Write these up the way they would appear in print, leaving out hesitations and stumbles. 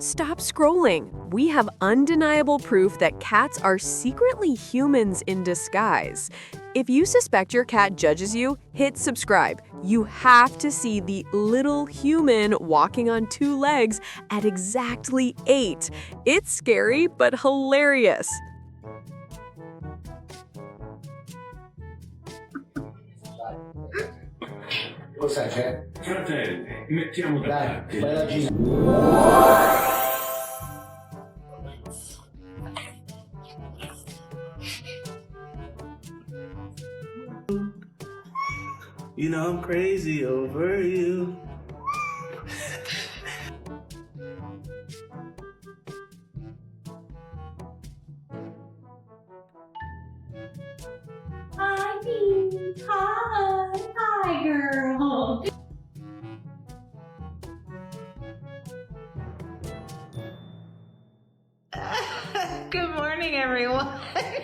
Stop scrolling. We have undeniable proof that cats are secretly humans in disguise. If you suspect your cat judges you, hit subscribe. You have to see the little human walking on 2 legs at exactly 8. It's scary but hilarious. Cosa c'è? Fratelli, mettiamo da Dai, parte. fai la ginocchia. You know I'm crazy over you. Hi, Bee. Hi, girl. Good morning, everyone. Hi.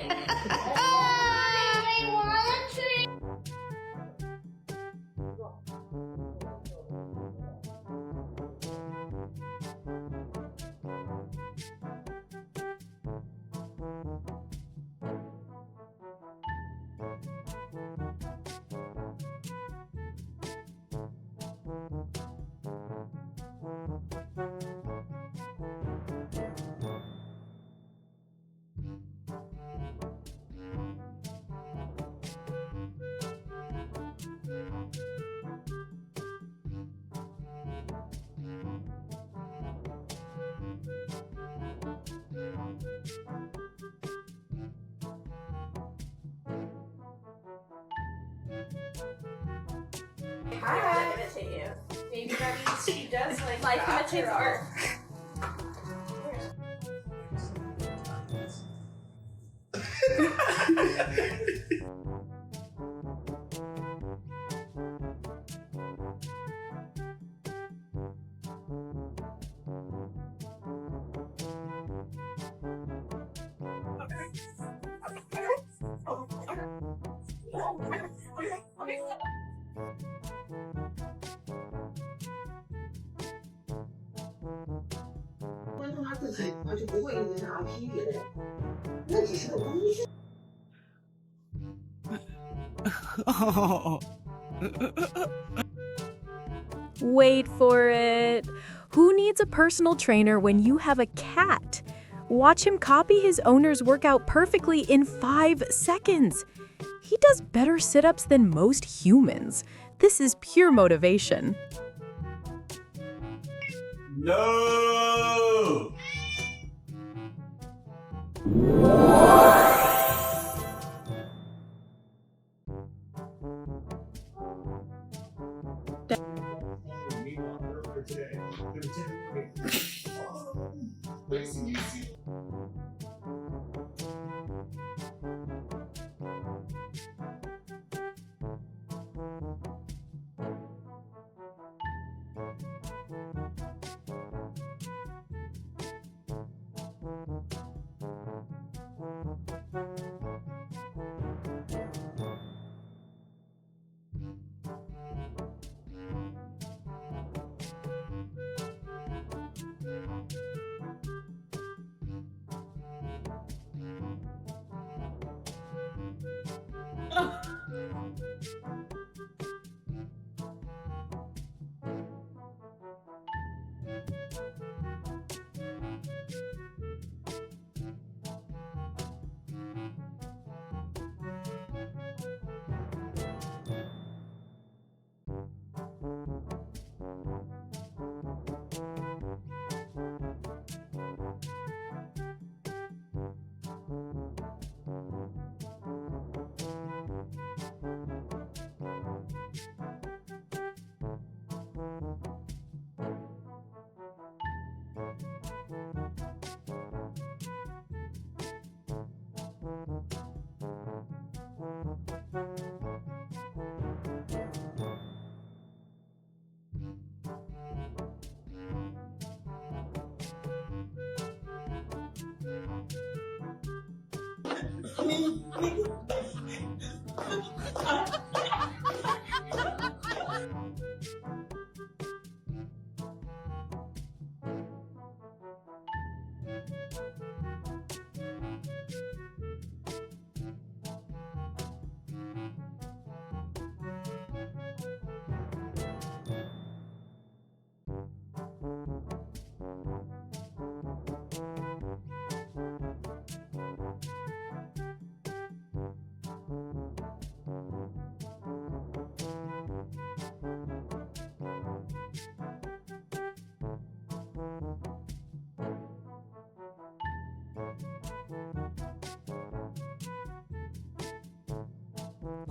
Imitate you. Maybe that means she does like imitates art. Wait for it. Who needs a personal trainer when you have a cat? Watch him copy his owner's workout perfectly in 5 seconds. He does better sit-ups than most humans. This is pure motivation. No!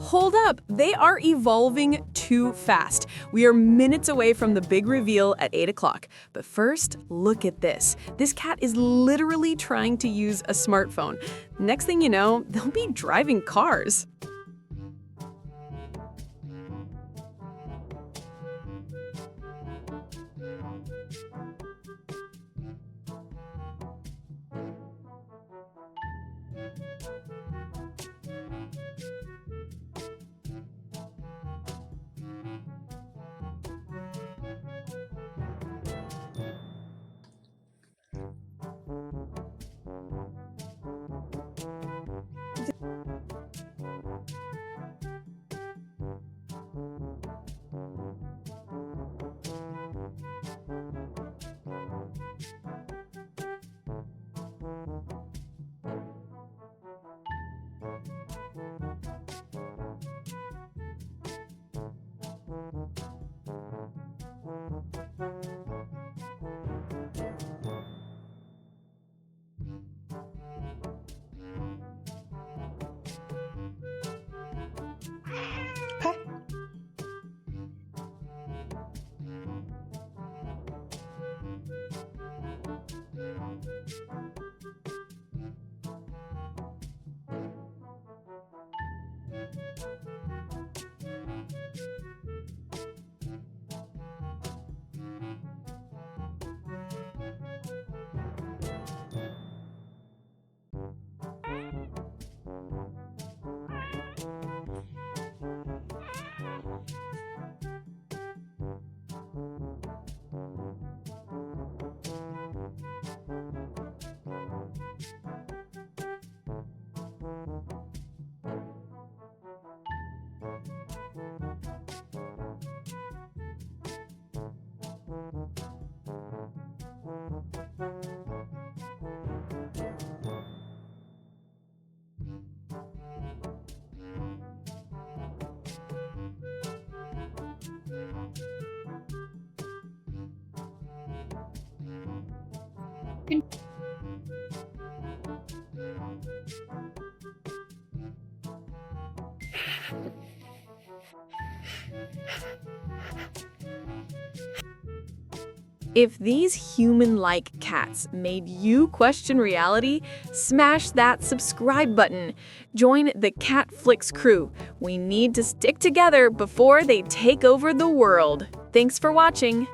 hold up, they are evolving too fast. We are minutes away from the big reveal at 8 o'clock. But first, look at this. This cat is literally trying to use a smartphone. Next thing you know, they'll be driving cars. If these human-like cats made you question reality, smash that subscribe button. Join the CatFlix crew. We need to stick together before they take over the world. Thanks for watching.